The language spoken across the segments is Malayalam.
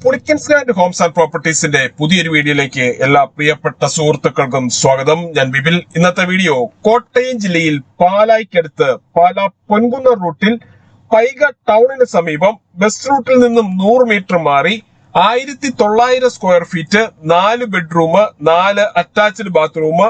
പുളിക്കൻസ് ഗ്രാൻഡ് ഹോംസ് ആൻഡ് പ്രോപ്പർട്ടീസിന്റെ പുതിയൊരു വീഡിയോയിലേക്ക് എല്ലാ പ്രിയപ്പെട്ട സുഹൃത്തുക്കൾക്കും സ്വാഗതം. ഞാൻ ബിബിൽ. ഇന്നത്തെ വീഡിയോ കോട്ടയം ജില്ലയിൽ പാലായ്ക്കടുത്ത് പാലാ പൊൻകുന്ന റൂട്ടിൽ പൈക ടൗണിന് സമീപം ബസ് റൂട്ടിൽ നിന്നും 100 മീറ്റർ മാറി 1900 square feet 4 bedroom 4 attached bathroom,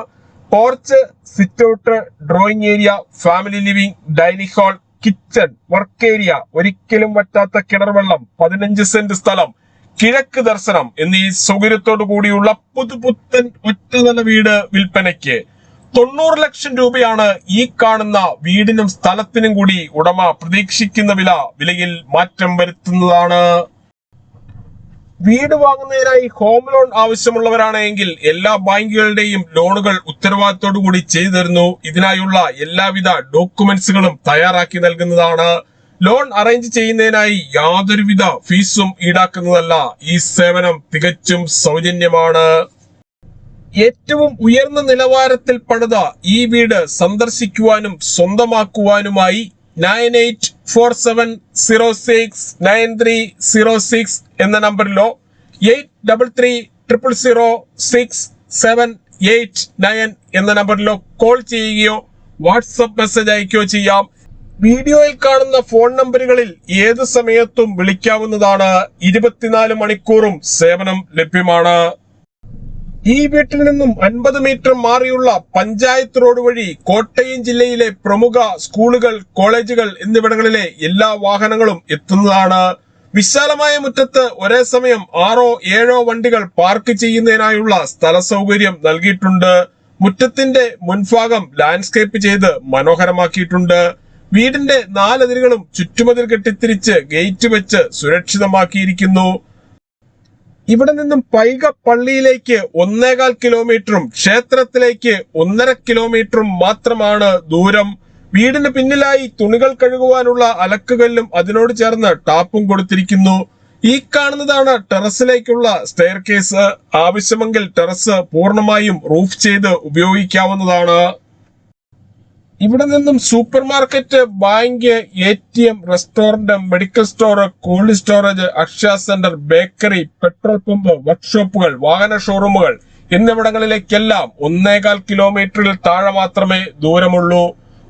porch, sit out, drawing area, family living, dining hall, kitchen, work area, ഒരിക്കലും വറ്റാത്ത കിണർവെള്ളം, 15 സെന്റ് സ്ഥലം, കിഴക്ക് ദർശനം എന്നീ സൗകര്യത്തോടു കൂടിയുള്ള പുതുപുത്തൻ ഒറ്റനില വീട് വിൽപ്പനയ്ക്ക് 90 ലക്ഷം രൂപയാണ് ഈ കാണുന്ന വീടിനും സ്ഥലത്തിനും കൂടി ഉടമ പ്രതീക്ഷിക്കുന്ന വിലയിൽ മാറ്റം വരുത്തുന്നതാണ്. വീട് വാങ്ങുന്നതിനായി ഹോം ലോൺ ആവശ്യമുള്ളവരാണെങ്കിൽ എല്ലാ ബാങ്കുകളുടെയും ലോണുകൾ ഉത്തരവാദിത്തോടു കൂടി ചെയ്തു തരുന്നു. ഇതിനായുള്ള എല്ലാവിധ ഡോക്യുമെന്റ്സുകളും തയ്യാറാക്കി നൽകുന്നതാണ്. ലോൺ അറേഞ്ച് ചെയ്യുന്നതിനായി യാതൊരുവിധ ഫീസും ഈടാക്കുന്നതല്ല. ഈ സേവനം തികച്ചും സൗജന്യമാണ്. ഏറ്റവും ഉയർന്ന നിലവാരത്തിൽ പണിത ഈ വീട് സന്ദർശിക്കുവാനും സ്വന്തമാക്കുവാനുമായി 9847069306 എന്ന നമ്പറിലോ 8330067889 എന്ന നമ്പറിലോ കോൾ ചെയ്യുകയോ വാട്സപ്പ് മെസ്സേജ് അയക്കുകയോ ചെയ്യാം. വീഡിയോയിൽ കാണുന്ന ഫോൺ നമ്പറുകളിൽ ഏത് സമയത്തും വിളിക്കാവുന്നതാണ്. 24 മണിക്കൂറും സേവനം ലഭ്യമാണ്. ഈ വീട്ടിൽ നിന്നും 50 മീറ്റർ മാറിയുള്ള പഞ്ചായത്ത് റോഡ് വഴി കോട്ടയം ജില്ലയിലെ പ്രമുഖ സ്കൂളുകൾ, കോളേജുകൾ എന്നിവിടങ്ങളിലെ എല്ലാ വാഹനങ്ങളും എത്തുന്നതാണ്. വിശാലമായ മുറ്റത്ത് ഒരേ സമയം 6-7 വണ്ടികൾ പാർക്ക് ചെയ്യുന്നതിനായുള്ള സ്ഥല സൗകര്യം നൽകിയിട്ടുണ്ട്. മുറ്റത്തിന്റെ മുൻഭാഗം ലാൻഡ്സ്കേപ്പ് ചെയ്ത് മനോഹരമാക്കിയിട്ടുണ്ട്. വീടിന്റെ 4 അതിരുകളും ചുറ്റുമതിൽ കെട്ടിത്തിരിച്ച് ഗേറ്റ് വെച്ച് സുരക്ഷിതമാക്കിയിരിക്കുന്നു. ഇവിടെ നിന്നും പൈക പള്ളിയിലേക്ക് 1.25 കിലോമീറ്ററും ക്ഷേത്രത്തിലേക്ക് 1.5 കിലോമീറ്ററും മാത്രമാണ് ദൂരം. വീടിന് പിന്നിലായി തുണികൾ കഴുകുവാനുള്ള അലക്കുകല്ലും അതിനോട് ചേർന്ന് ടാപ്പും കൊടുത്തിരിക്കുന്നു. ഈ കാണുന്നതാണ് ടെറസിലേക്കുള്ള സ്റ്റെയർ കേസ്. ആവശ്യമെങ്കിൽ ടെറസ് പൂർണ്ണമായും റൂഫ് ചെയ്ത് ഉപയോഗിക്കാവുന്നതാണ്. ഇവിടെ നിന്നും super market, bank, ATM, restaurant, medical store, cold storage, Akshaya centre, bakery, petrol pump, വർക്ക്ഷോപ്പുകൾ, വാഹന ഷോറൂമുകൾ എന്നിവിടങ്ങളിലേക്കെല്ലാം 1.25 കിലോമീറ്ററിൽ താഴെ മാത്രമേ ദൂരമുള്ളൂ.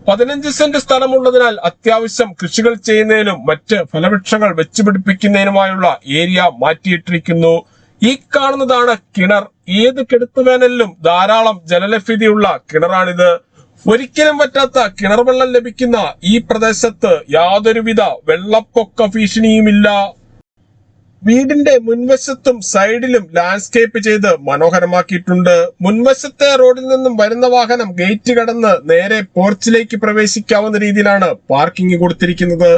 15 സെന്റ് സ്ഥലമുള്ളതിനാൽ അത്യാവശ്യം കൃഷികൾ ചെയ്യുന്നതിനും മറ്റ് ഫലവൃക്ഷങ്ങൾ വെച്ചുപിടിപ്പിക്കുന്നതിനുമായുള്ള ഏരിയ മാറ്റിയിട്ടിരിക്കുന്നു. ഈ കാണുന്നതാണ് കിണർ. ഏത് കെടുത്തുവേനലിലും ധാരാളം ജലലഭ്യതയുള്ള കിണറാണിത്. ഒരിക്കലും പറ്റാത്ത കിണർ വെള്ളം ലഭിക്കുന്ന ഈ പ്രദേശത്ത് യാതൊരുവിധ വെള്ളപ്പൊക്ക ഭീഷണിയുമില്ല. വീടിന്റെ മുൻവശത്തും സൈഡിലും ലാൻഡ്സ്കേപ്പ് ചെയ്ത് മനോഹരമാക്കിയിട്ടുണ്ട്. മുൻവശത്തെ റോഡിൽ നിന്നും വരുന്ന വാഹനം ഗേറ്റ് കടന്ന് നേരെ പോർച്ചിലേക്ക് പ്രവേശിക്കാവുന്ന രീതിയിലാണ് പാർക്കിംഗ് കൊടുത്തിരിക്കുന്നത്.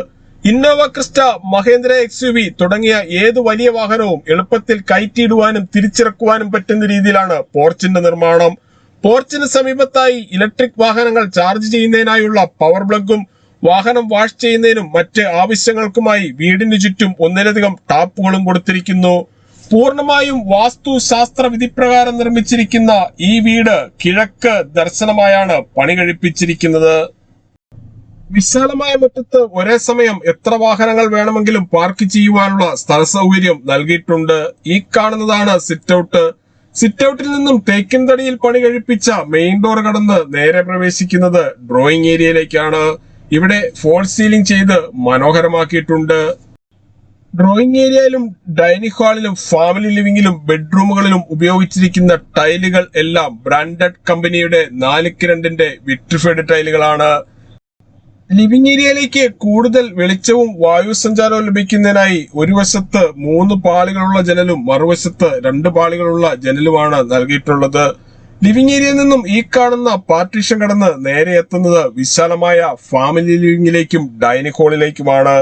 ഇന്നോവ ക്രിസ്റ്റ, മഹേന്ദ്ര XUV തുടങ്ങിയ ഏത് വലിയ വാഹനവും എളുപ്പത്തിൽ കയറ്റിയിടുവാനും തിരിച്ചിറക്കുവാനും പറ്റുന്ന രീതിയിലാണ് പോർച്ചിന്റെ നിർമ്മാണം. പോർച്ചിന് സമീപത്തായി ഇലക്ട്രിക് വാഹനങ്ങൾ ചാർജ് ചെയ്യുന്നതിനായുള്ള പവർ പ്ലഗും വാഹനം വാഷ് ചെയ്യുന്നതിനും മറ്റ് ആവശ്യങ്ങൾക്കുമായി വീടിന് ചുറ്റും 1ലധികം ടാപ്പുകളും കൊടുത്തിരിക്കുന്നു. പൂർണ്ണമായും വാസ്തുശാസ്ത്ര വിധിപ്രകാരം നിർമ്മിച്ചിരിക്കുന്ന ഈ വീട് കിഴക്ക് ദർശനമായാണ് പണി കഴിപ്പിച്ചിരിക്കുന്നത്. വിശാലമായ മുറ്റത്ത് ഒരേ സമയം എത്ര വാഹനങ്ങൾ വേണമെങ്കിലും പാർക്ക് ചെയ്യുവാനുള്ള സ്ഥല സൗകര്യം നൽകിയിട്ടുണ്ട്. ഈ കാണുന്നതാണ് സിറ്റ് ഔട്ട്. സിറ്റ് ഔട്ടിൽ നിന്നും തേക്കിൻ തടിയിൽ പണി കഴിപ്പിച്ച മെയിൻ ഡോർ കടന്ന് നേരെ പ്രവേശിക്കുന്നത് ഡ്രോയിങ് ഏരിയയിലേക്കാണ്. ഇവിടെ ഫോൾ സീലിംഗ് ചെയ്ത് മനോഹരമാക്കിയിട്ടുണ്ട്. ഡ്രോയിങ് ഏരിയയിലും ഡൈനിങ് ഹാളിലും ഫാമിലി ലിവിംഗിലും ബെഡ്റൂമുകളിലും ഉപയോഗിച്ചിരിക്കുന്ന ടൈലുകൾ എല്ലാം ബ്രാൻഡഡ് കമ്പനിയുടെ 4x2 വിട്രിഫൈഡ് ടൈലുകളാണ്. ലിവിംഗ് ഏരിയയിലേക്ക് കൂടുതൽ വെളിച്ചവും വായു സഞ്ചാരവും ലഭിക്കുന്നതിനായി ഒരു വശത്ത് 3 പാളികളുള്ള ജനലും മറുവശത്ത് 2 പാളികളുള്ള ജനലുമാണ് നൽകിയിട്ടുള്ളത്. ലിവിംഗ് ഏരിയയിൽ നിന്നും ഈ കാണുന്ന പാർട്ടീഷൻ കടന്ന് നേരെ എത്തുന്നത് വിശാലമായ ഫാമിലി ലിവിംഗിലേക്കും ഡൈനിങ് ഹാളിലേക്കുമാണ്.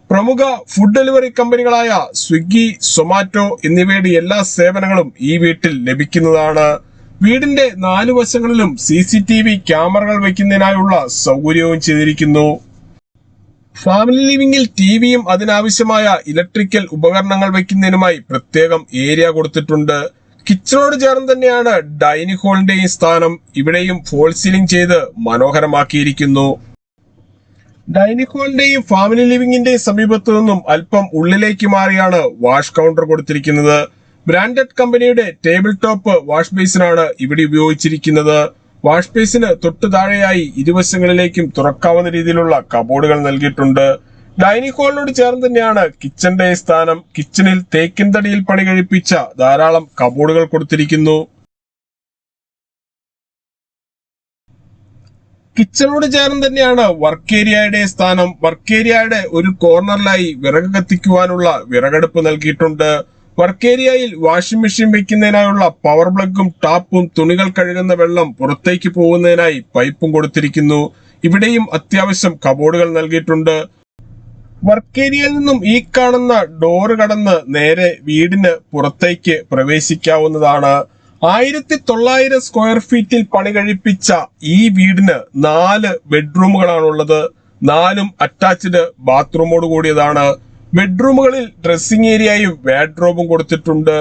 പ്രമുഖ ഫുഡ് ഡെലിവറി കമ്പനികളായ സ്വിഗ്ഗി, സൊമാറ്റോ എന്നിവയുടെ എല്ലാ സേവനങ്ങളും ഈ വീട്ടിൽ ലഭിക്കുന്നതാണ്. വീടിന്റെ 4 വശങ്ങളിലും CCTV ക്യാമറകൾ വയ്ക്കുന്നതിനായുള്ള സൗകര്യവും ചെയ്തിരിക്കുന്നു. ഫാമിലി ലിവിംഗിൽ TVയും അതിനാവശ്യമായ ഇലക്ട്രിക്കൽ ഉപകരണങ്ങൾ വയ്ക്കുന്നതിനുമായി പ്രത്യേകം ഏരിയ കൊടുത്തിട്ടുണ്ട്. കിച്ചണോട് ചേർന്ന് തന്നെയാണ് ഡൈനിങ് ഹാളിന്റെയും സ്ഥാനം. ഇവിടെയും ഫോൾ സീലിംഗ് ചെയ്ത് മനോഹരമാക്കിയിരിക്കുന്നു. ഡൈനിങ് ഹാളിന്റെയും ഫാമിലി ലിവിംഗിന്റെയും സമീപത്തു നിന്നും അല്പം ഉള്ളിലേക്ക് മാറിയാണ് വാഷ് കൗണ്ടർ കൊടുത്തിരിക്കുന്നത്. ബ്രാൻഡഡ് കമ്പനിയുടെ ടേബിൾ ടോപ്പ് വാഷ് ബേസിനാണ് ഇവിടെ ഉപയോഗിച്ചിരിക്കുന്നത്. വാഷ് ബേസിന് തൊട്ടു താഴെയായി ഇരുവശങ്ങളിലേക്കും തുറക്കാവുന്ന രീതിയിലുള്ള കബോർഡുകൾ നൽകിയിട്ടുണ്ട്. ഡൈനിങ് ഹാളിനോട് ചേർന്ന് തന്നെയാണ് കിച്ചന്റെ സ്ഥാനം. കിച്ചണിൽ തേക്കിൻ തടിയിൽ പണി കഴിപ്പിച്ച ധാരാളം കബോർഡുകൾ കൊടുത്തിരിക്കുന്നു. കിച്ചണോട് ചേർന്ന് തന്നെയാണ് വർക്ക് ഏരിയയുടെ സ്ഥാനം. വർക്ക് ഏരിയയുടെ ഒരു കോർണറിലായി വിറക് കത്തിക്കുവാനുള്ള വിറകടുപ്പ് നൽകിയിട്ടുണ്ട്. വർക്ക് ഏരിയയിൽ വാഷിംഗ് മെഷീൻ വെക്കുന്നതിനായുള്ള പവർ പ്ലഗും ടാപ്പും തുണികൾ കഴുകുന്ന വെള്ളം പുറത്തേക്ക് പോകുന്നതിനായി പൈപ്പും കൊടുത്തിരിക്കുന്നു. ഇവിടെയും അത്യാവശ്യം കബോർഡുകൾ നൽകിയിട്ടുണ്ട്. വർക്ക് ഏരിയയിൽ നിന്നും ഈ കാണുന്ന ഡോറ് കടന്ന് നേരെ വീടിന് പുറത്തേക്ക് പ്രവേശിക്കാവുന്നതാണ്. 1900 സ്ക്വയർ ഫീറ്റിൽ പണി കഴിപ്പിച്ച ഈ വീടിന് 4 ബെഡ്റൂമുകളാണുള്ളത്. 4ഉം അറ്റാച്ച്ഡ് ബാത്റൂമോട് കൂടിയതാണ്. ബെഡ്റൂമുകളിൽ ഡ്രസ്സിംഗ് ഏരിയയും വാർഡ്രോബും കൊടുത്തിട്ടുണ്ട്.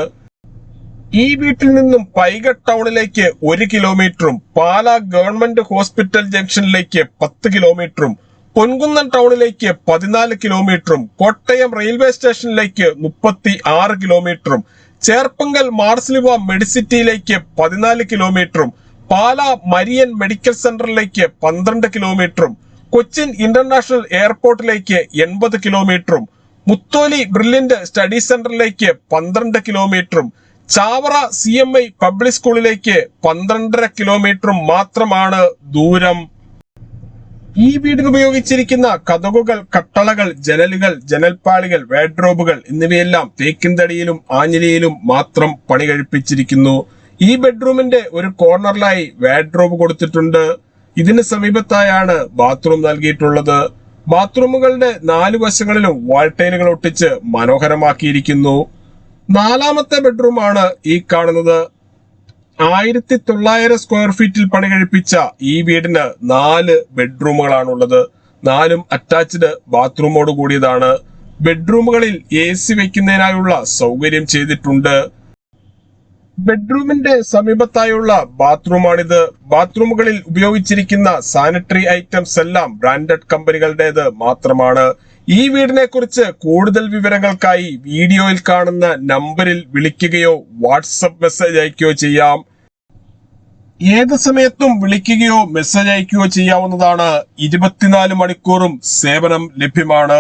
ഈ വീട്ടിൽ നിന്നും പൈക ടൗണിലേക്ക് 1 കിലോമീറ്ററും പാലാ ഗവൺമെന്റ് ഹോസ്പിറ്റൽ ജംഗ്ഷനിലേക്ക് 10 കിലോമീറ്ററും പൊൻകുന്നം ടൗണിലേക്ക് 14 കിലോമീറ്ററും കോട്ടയം റെയിൽവേ സ്റ്റേഷനിലേക്ക് 36 കിലോമീറ്ററും ചേർപ്പങ്കൽ മാർസ്ലിവ മെഡിസിറ്റിയിലേക്ക് 14 കിലോമീറ്ററും പാലാ മരിയൻ മെഡിക്കൽ സെന്ററിലേക്ക് 12 കിലോമീറ്ററും കൊച്ചിൻ ഇന്റർനാഷണൽ എയർപോർട്ടിലേക്ക് 80 കിലോമീറ്ററും മുത്തോലി ബ്രില്യന്റ് സ്റ്റഡി സെന്ററിലേക്ക് 12 കിലോമീറ്ററും ചാവറ CMI പബ്ലിക് സ്കൂളിലേക്ക് 12.5 കിലോമീറ്ററും മാത്രമാണ് ദൂരം. ഈ വീടിന് ഉപയോഗിച്ചിരിക്കുന്ന കതകുകൾ, കട്ടളകൾ, ജനലുകൾ, ജനൽപ്പാളികൾ, വാർഡ്രോബുകൾ എന്നിവയെല്ലാം തേക്കിൻ തടിയിലും ആഞ്ഞിലിയിലും മാത്രം പണി കഴിപ്പിച്ചിരിക്കുന്നു. ഈ ബെഡ്റൂമിന്റെ ഒരു കോർണറിലായി വാർഡ്രോബ് കൊടുത്തിട്ടുണ്ട്. ഇതിന് സമീപത്തായാണ് ബാത്റൂം നൽകിയിട്ടുള്ളത്. ബാത്റൂമുകളുടെ 4 വശങ്ങളിലും വാൾട്ടൈലുകൾ ഒട്ടിച്ച് മനോഹരമാക്കിയിരിക്കുന്നു. 4ാമത്തെ ബെഡ്റൂമാണ് ഈ കാണുന്നത്. 1900 സ്ക്വയർ ഫീറ്റിൽ പണി കഴിപ്പിച്ച ഈ വീടിന് 4 ബെഡ്റൂമുകളാണുള്ളത്. 4ഉം അറ്റാച്ച്ഡ് ബാത്റൂമോട് കൂടിയതാണ്. ബെഡ്റൂമുകളിൽ AC വെക്കുന്നതിനായുള്ള സൗകര്യം ചെയ്തിട്ടുണ്ട്. ബെഡ്റൂമിന്റെ സമീപത്തായുള്ള ബാത്റൂമാണിത്. ബാത്റൂമുകളിൽ ഉപയോഗിച്ചിരിക്കുന്ന സാനിറ്ററി ഐറ്റംസ് എല്ലാം ബ്രാൻഡഡ് കമ്പനികളുടേത് മാത്രമാണ്. ഈ വീടിനെ കുറിച്ച് കൂടുതൽ വിവരങ്ങൾക്കായി വീഡിയോയിൽ കാണുന്ന നമ്പറിൽ വിളിക്കുകയോ വാട്സപ്പ് മെസ്സേജ് അയക്കുകയോ ചെയ്യാം. ഏത് സമയത്തും വിളിക്കുകയോ മെസ്സേജ് അയക്കുകയോ ചെയ്യാവുന്നതാണ്. 24 മണിക്കൂറും സേവനം ലഭ്യമാണ്.